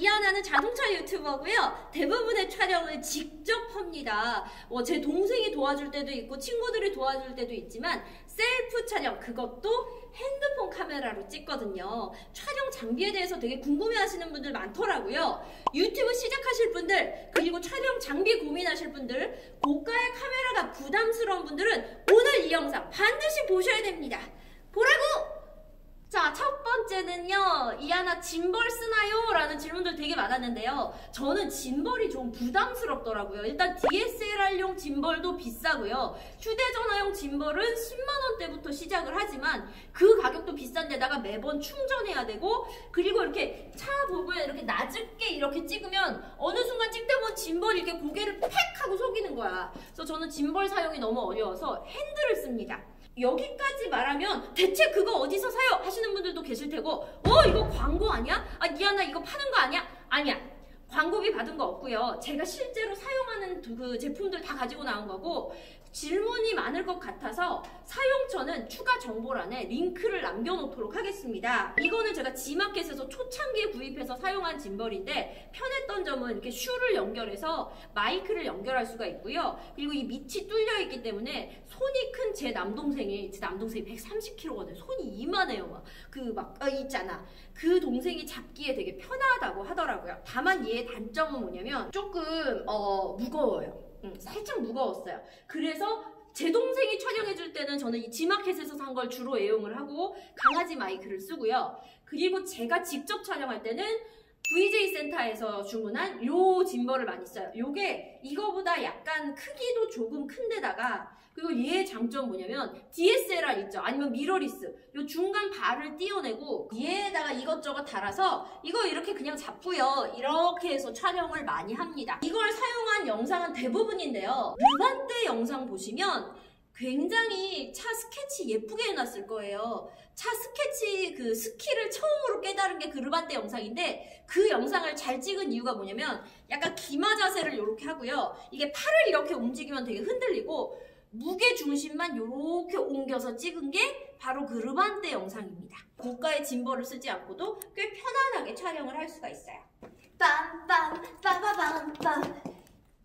이하나는 자동차 유튜버고요. 대부분의 촬영을 직접 합니다. 제 동생이 도와줄 때도 있고 친구들이 도와줄 때도 있지만 셀프 촬영, 그것도 핸드폰 카메라로 찍거든요. 촬영 장비에 대해서 되게 궁금해하시는 분들 많더라고요. 유튜브 시작하실 분들, 그리고 촬영 장비 고민하실 분들, 고가의 카메라가 부담스러운 분들은 오늘 이 영상 반드시 보셔야 됩니다. 보라고! 자, 첫 번째는요. 이하나 짐벌 쓰나요? 라는 질문들 되게 많았는데요. 저는 짐벌이 좀 부담스럽더라고요. 일단 DSLR용 짐벌도 비싸고요. 휴대전화용 짐벌은 10만원대부터 시작을 하지만 그 가격도 비싼데다가 매번 충전해야 되고, 그리고 이렇게 차 보고에 이렇게 낮게 이렇게 찍으면 어느 순간 찍다 보면 짐벌이 이렇게 고개를 팩 하고 속이는 거야. 그래서 저는 짐벌 사용이 너무 어려워서 핸들을 씁니다. 여기까지 말하면 대체 그거 어디서 사요? 하시는 분들도 계실 테고, 이거 광고 아니야? 이하나 이거 파는 거 아니야? 아니야. 광고비 받은 거 없고요. 제가 실제로 사용하는 그 제품들 다 가지고 나온 거고, 질문이 많을 것 같아서 사용처는 추가 정보란에 링크를 남겨놓도록 하겠습니다. 이거는 제가 지마켓에서 초창기에 구입해서 사용한 짐벌인데 편했던 점은 이렇게 슈를 연결해서 마이크를 연결할 수가 있고요. 그리고 이 밑이 뚫려 있기 때문에 손이 큰 제 남동생이 130kg거든요. 손이 이만해요. 있잖아. 그 동생이 잡기에 되게 편하다고 하더라고요. 다만 얘의 단점은 뭐냐면 조금 무거워요. 살짝 무거웠어요. 그래서 제 동생이 촬영해줄 때는 저는 이 지마켓에서 산 걸 주로 애용을 하고 강아지 마이크를 쓰고요. 그리고 제가 직접 촬영할 때는 VJ 센터에서 주문한 요 짐벌을 많이 써요. 요게 이거보다 약간 크기도 조금 큰데다가, 그리고 얘의 장점 뭐냐면 DSLR 있죠? 아니면 미러리스, 요 중간 발을 띄어내고 얘에다가 이것저것 달아서 이거 이렇게 그냥 잡고요. 이렇게 해서 촬영을 많이 합니다. 이걸 사용한 영상은 대부분인데요. 르반떼 영상 보시면 굉장히 차 스케치 예쁘게 해놨을 거예요. 차 스케치 그 스킬을 처음으로 깨달은 게 그 르반떼 영상인데, 그 영상을 잘 찍은 이유가 뭐냐면 약간 기마 자세를 이렇게 하고요. 이게 팔을 이렇게 움직이면 되게 흔들리고 무게 중심만 이렇게 옮겨서 찍은 게 바로 그 르반떼 영상입니다. 고가의 짐벌을 쓰지 않고도 꽤 편안하게 촬영을 할 수가 있어요. 빰빰 빠바밤빰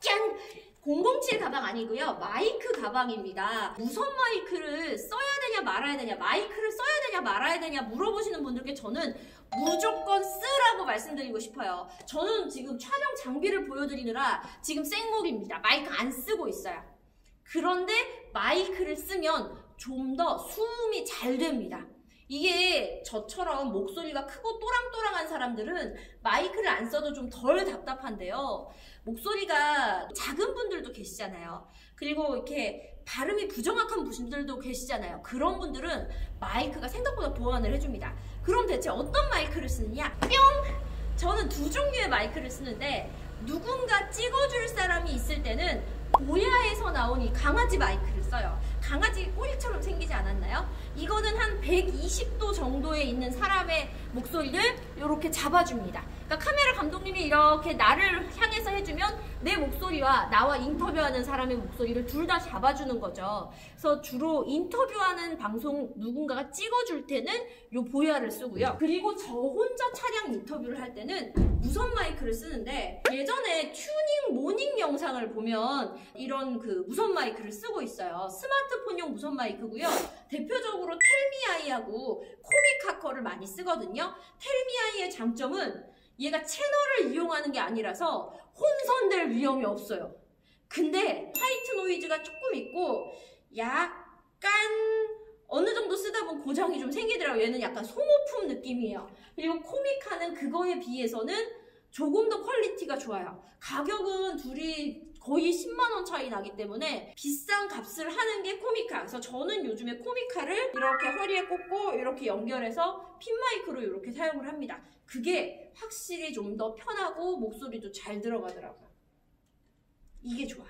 짠! 007 가방 아니고요. 마이크 가방입니다. 무선 마이크를 써야 되냐 말아야 되냐, 마이크를 써야 되냐 말아야 되냐 물어보시는 분들께 저는 무조건 쓰라고 말씀드리고 싶어요. 저는 지금 촬영 장비를 보여드리느라 지금 생목입니다. 마이크 안 쓰고 있어요. 그런데 마이크를 쓰면 좀 더 수음이 잘 됩니다. 이게 저처럼 목소리가 크고 또랑또랑한 사람들은 마이크를 안 써도 좀 덜 답답한데요. 목소리가 작은 분들도 계시잖아요. 그리고 이렇게 발음이 부정확한 분들도 계시잖아요. 그런 분들은 마이크가 생각보다 보완을 해줍니다. 그럼 대체 어떤 마이크를 쓰느냐? 뿅! 저는 두 종류의 마이크를 쓰는데, 누군가 찍어줄 사람이 있을 때는 보야에서 나온 이 강아지 마이크를 써요. 강아지 꼬리처럼 생기지 않았나요? 이거는 한 120도 정도에 있는 사람의 목소리를 이렇게 잡아줍니다. 그러니까 카메라 감독님이 이렇게 나를 향해서 해주면 내 목소리와 나와 인터뷰하는 사람의 목소리를 둘 다 잡아주는 거죠. 그래서 주로 인터뷰하는 방송 누군가가 찍어줄 때는 요 보야를 쓰고요. 그리고 저 혼자 차량 인터뷰를 할 때는 무선 마이크를 쓰는데, 예전에 튜닝 모닝 영상을 보면 이런 그 무선 마이크를 쓰고 있어요. 스마트폰용 무선 마이크고요. 대표적으로 텔미아이하고 코미카커를 많이 쓰거든요. 텔미아이의 장점은 얘가 채널을 이용하는 게 아니라서 혼선될 위험이 없어요. 근데 화이트 노이즈가 조금 있고 약간 어느 정도 쓰다 보면 고장이 좀 생기더라고요. 얘는 약간 소모품 느낌이에요. 그리고 코미카는 그거에 비해서는 조금 더 퀄리티가 좋아요. 가격은 둘이 거의 10만원 차이 나기 때문에 비싼 값을 하는 게 코미카. 그래서 저는 요즘에 코미카를 이렇게 허리에 꽂고 이렇게 연결해서 핀 마이크로 이렇게 사용을 합니다. 그게 확실히 좀 더 편하고 목소리도 잘 들어가더라고요. 이게 좋아.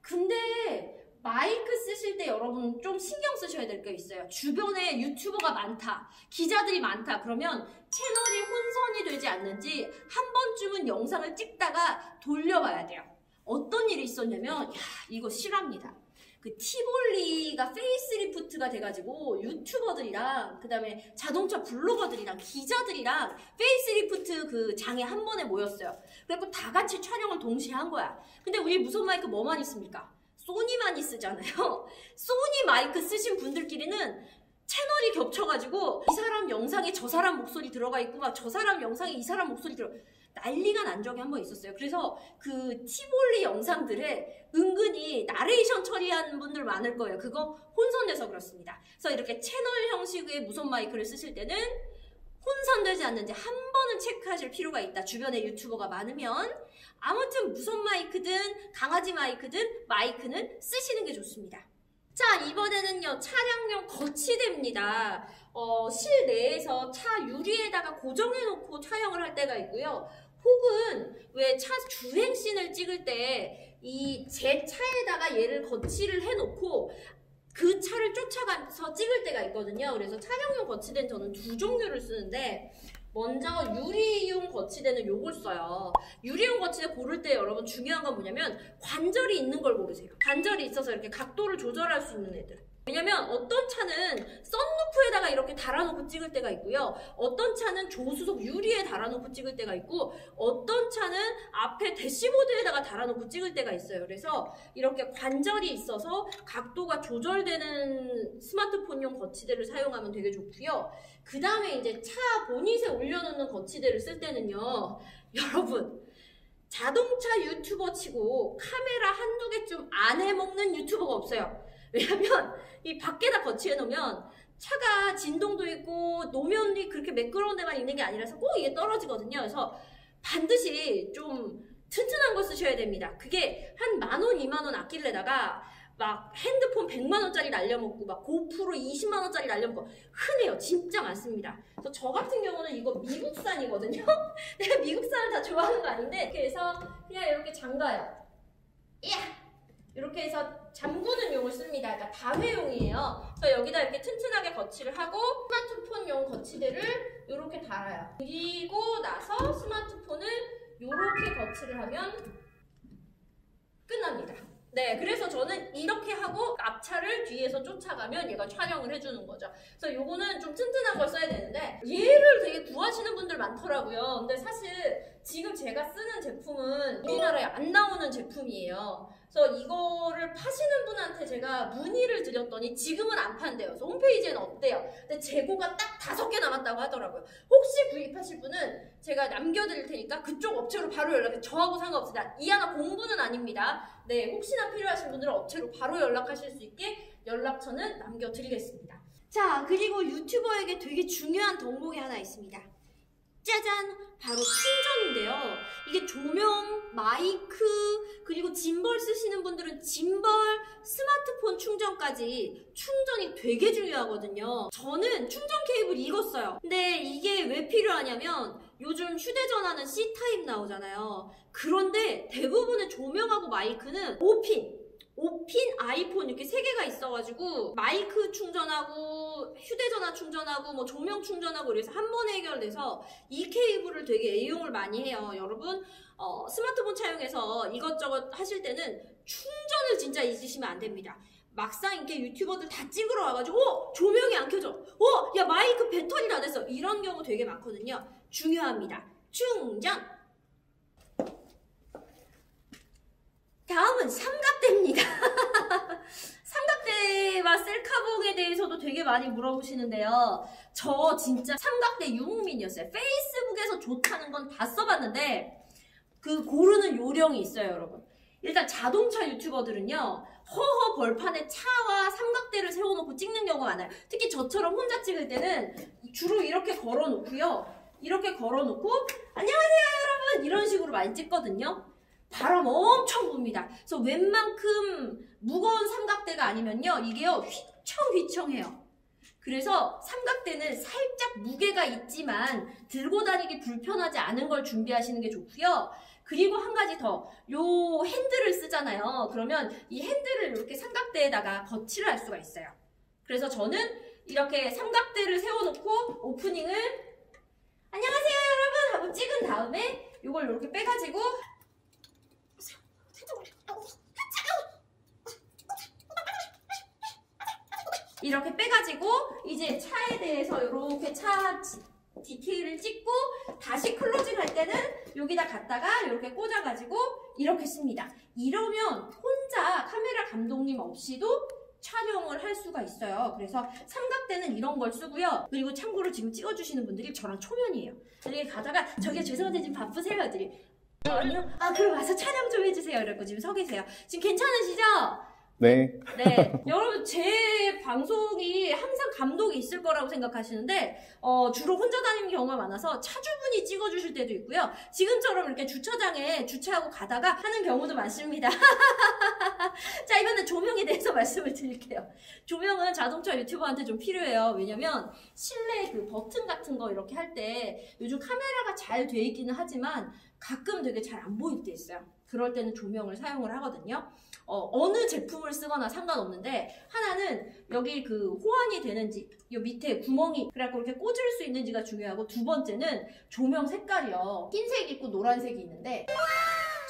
근데 마이크 쓰실 때 여러분 좀 신경 쓰셔야 될 게 있어요. 주변에 유튜버가 많다, 기자들이 많다 그러면 채널이 혼선이 되지 않는지 한 번쯤은 영상을 찍다가 돌려봐야 돼요. 어떤 일이 있었냐면, 이거 실화입니다. 그 티볼리가 페이스리프트가 돼가지고 유튜버들이랑 그다음에 자동차 블로거들이랑 기자들이랑 페이스리프트 그 장에 한 번에 모였어요. 그래서 다 같이 촬영을 동시에 한 거야. 근데 우리 무선 마이크 뭐만 있습니까? 소니만이 쓰잖아요. 소니 마이크 쓰신 분들끼리는 채널이 겹쳐가지고 이 사람 영상에 저 사람 목소리 들어가 있고 막 저 사람 영상에 이 사람 목소리 난리가 난 적이 한 번 있었어요. 그래서 그 티볼리 영상들에 은근히 나레이션 처리한 분들 많을 거예요. 그거 혼선돼서 그렇습니다. 그래서 이렇게 채널 형식의 무선 마이크를 쓰실 때는 혼선되지 않는지 한 번은 체크하실 필요가 있다. 주변에 유튜버가 많으면. 아무튼 무선 마이크든 강아지 마이크든 마이크는 쓰시는 게 좋습니다. 자, 이번에는요 차량용 거치대입니다. 실내에서 차 유리에다가 고정해 놓고 촬영을 할 때가 있고요. 혹은 왜 차 주행씬을 찍을 때 이 제 차에다가 얘를 거치를 해 놓고 그 차를 쫓아가면서 찍을 때가 있거든요. 그래서 차량용 거치대는 저는 두 종류를 쓰는데, 먼저 유리용 거치대는 요걸 써요. 유리용 거치대 고를 때 여러분 중요한 건 뭐냐면 관절이 있는 걸 고르세요. 관절이 있어서 이렇게 각도를 조절할 수 있는 애들. 왜냐면 어떤 차는 썬루프에다가 이렇게 달아놓고 찍을 때가 있고요. 어떤 차는 조수석 유리에 달아놓고 찍을 때가 있고, 어떤 차는 앞에 대시보드에다가 달아놓고 찍을 때가 있어요. 그래서 이렇게 관절이 있어서 각도가 조절되는 스마트폰용 거치대를 사용하면 되게 좋고요. 그 다음에 이제 차 보닛에 올려놓는 거치대를 쓸 때는요, 여러분 자동차 유튜버 치고 카메라 한두 개쯤 안 해먹는 유튜버가 없어요. 왜냐면 이 밖에다 거치해 놓으면 차가 진동도 있고 노면이 그렇게 매끄러운 데만 있는 게 아니라서 꼭 이게 떨어지거든요. 그래서 반드시 좀 튼튼한 거 쓰셔야 됩니다. 그게 한 10,000원, 20,000원 아낄래다가 막 핸드폰 100만원짜리 날려먹고 막 고프로 20만원짜리 날려먹고 흔해요. 진짜 많습니다. 그래서 저 같은 경우는 이거 미국산이거든요. 내가 미국산을 다 좋아하는 거 아닌데, 그래서 그냥 이렇게 잠가요. 이야! 이렇게 해서 잠그는 용을 씁니다. 그러니까 다회용이에요. 그래서 여기다 이렇게 튼튼하게 거치를 하고 스마트폰용 거치대를 이렇게 달아요. 그리고 나서 스마트폰을 이렇게 거치를 하면 끝납니다. 네, 그래서 저는 이렇게 하고 앞차를 뒤에서 쫓아가면 얘가 촬영을 해주는 거죠. 그래서 요거는 좀 튼튼한 걸 써야 되는데 얘를 되게 구하시는 분들 많더라고요. 근데 사실 지금 제가 쓰는 제품은 우리나라에 안 나오는 제품이에요. 그래서 이거를 파시는 분한테 제가 문의를 드렸더니 지금은 안 판대요. 그래서 홈페이지에는 없대요. 근데 재고가 딱 5개 남았다고 하더라고요. 혹시 구입하실 분은 제가 남겨드릴 테니까 그쪽 업체로 바로 연락해. 저하고 상관없습니다. 이 하나 공부는 아닙니다. 네, 혹시나 필요하신 분들은 업체로 바로 연락하실 수 있게 연락처는 남겨드리겠습니다. 자, 그리고 유튜버에게 되게 중요한 덕목이 하나 있습니다. 짜잔! 바로 충전인데요. 이게 조명, 마이크, 그리고 짐벌 쓰시는 분들은 짐벌, 스마트폰 충전까지 충전이 되게 중요하거든요. 저는 충전 케이블 이거 써요. 근데 이게 왜 필요하냐면 요즘 휴대전화는 C타입 나오잖아요. 그런데 대부분의 조명하고 마이크는 5핀 아이폰 이렇게 3개가 있어가지고 마이크 충전하고 휴대전화 충전하고 뭐 조명 충전하고 그래서 한 번에 해결돼서 이 케이블을 되게 애용을 많이 해요. 여러분 스마트폰 차용해서 이것저것 하실 때는 충전을 진짜 잊으시면 안 됩니다. 막상 이렇게 유튜버들 다 찍으러 와가지고 조명이 안 켜져, 야 마이크 배터리를 안 했어, 이런 경우 되게 많거든요. 중요합니다. 충전. 다음은 삼각대입니다. 삼각대와 셀카봉에 대해서도 되게 많이 물어보시는데요. 저 진짜 삼각대 유목민이었어요. 페이스북에서 좋다는 건 다 써봤는데 그 고르는 요령이 있어요, 여러분. 일단 자동차 유튜버들은요, 허허 벌판에 차와 삼각대를 세워놓고 찍는 경우가 많아요. 특히 저처럼 혼자 찍을 때는 주로 이렇게 걸어놓고요. 이렇게 걸어놓고 안녕하세요 여러분 이런 식으로 많이 찍거든요. 바람 엄청 붑니다. 그래서 웬만큼 무거운 삼각대가 아니면요, 이게요 휘청휘청해요. 그래서 삼각대는 살짝 무게가 있지만 들고 다니기 불편하지 않은 걸 준비하시는 게 좋고요. 그리고 한 가지 더, 요 핸들을 쓰잖아요. 그러면 이 핸들을 이렇게 삼각대에다가 거치를 할 수가 있어요. 그래서 저는 이렇게 삼각대를 세워놓고 오프닝을 안녕하세요 여러분 하고 찍은 다음에 이걸 이렇게 빼가지고 이렇게 빼가지고 이제 차에 대해서 이렇게 차 디테일을 찍고 다시 클로징 할 때는 여기다 갖다가 이렇게 꽂아가지고 이렇게 씁니다. 이러면 혼자 카메라 감독님 없이도 촬영을 할 수가 있어요. 그래서 삼각대는 이런 걸 쓰고요. 그리고 참고로 지금 찍어주시는 분들이 저랑 초면이에요. 이렇게 가다가 저기 죄송한데 지금 바쁘세요? 애들이 아니요? 아 그럼 와서 촬영 좀 해주세요. 이러고 지금 서 계세요. 지금 괜찮으시죠? 네. 네, 여러분 제 방송이 항상 감독이 있을 거라고 생각하시는데 주로 혼자 다니는 경우가 많아서 차주분이 찍어주실 때도 있고요. 지금처럼 이렇게 주차장에 주차하고 가다가 하는 경우도 많습니다. 자, 이번엔 조명에 대해서 말씀을 드릴게요. 조명은 자동차 유튜버한테 좀 필요해요. 왜냐면 실내 그 버튼 같은 거 이렇게 할 때 요즘 카메라가 잘 돼 있기는 하지만 가끔 되게 잘 안 보일 때 있어요. 그럴 때는 조명을 사용을 하거든요. 어느 제품을 쓰거나 상관없는데 하나는 여기 그 호환이 되는지 이 밑에 구멍이 그래갖고 이렇게 꽂을 수 있는지가 중요하고 두 번째는 조명 색깔이요. 흰색이 있고 노란색이 있는데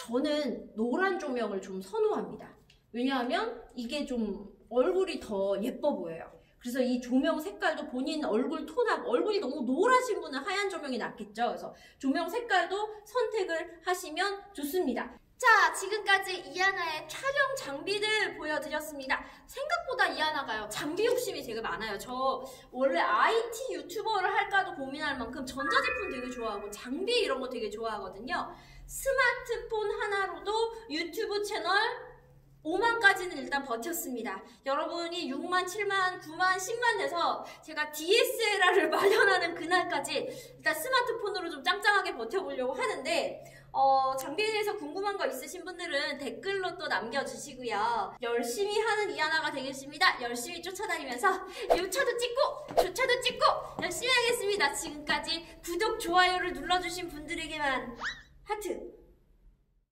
저는 노란 조명을 좀 선호합니다. 왜냐하면 이게 좀 얼굴이 더 예뻐 보여요. 그래서 이 조명 색깔도 본인 얼굴 톤하고 얼굴이 너무 노라신 분은 하얀 조명이 낫겠죠. 그래서 조명 색깔도 선택을 하시면 좋습니다. 자, 지금까지 이하나의 촬영 장비들 보여드렸습니다. 생각보다 이하나가요, 장비 욕심이 되게 많아요. 저 원래 IT 유튜버를 할까도 고민할 만큼 전자제품 되게 좋아하고 장비 이런 거 되게 좋아하거든요. 스마트폰 하나로도 유튜브 채널 5만까지는 일단 버텼습니다. 여러분이 6만, 7만, 9만, 10만 돼서 제가 DSLR을 마련하는 그날까지 일단 스마트폰으로 좀 짱짱하게 버텨보려고 하는데 장비에 대해서 궁금한 거 있으신 분들은 댓글로 또 남겨주시고요. 열심히 하는 이하나가 되겠습니다. 열심히 쫓아다니면서 유차도 찍고 주차도 찍고 열심히 하겠습니다. 지금까지 구독, 좋아요를 눌러주신 분들에게만 하트!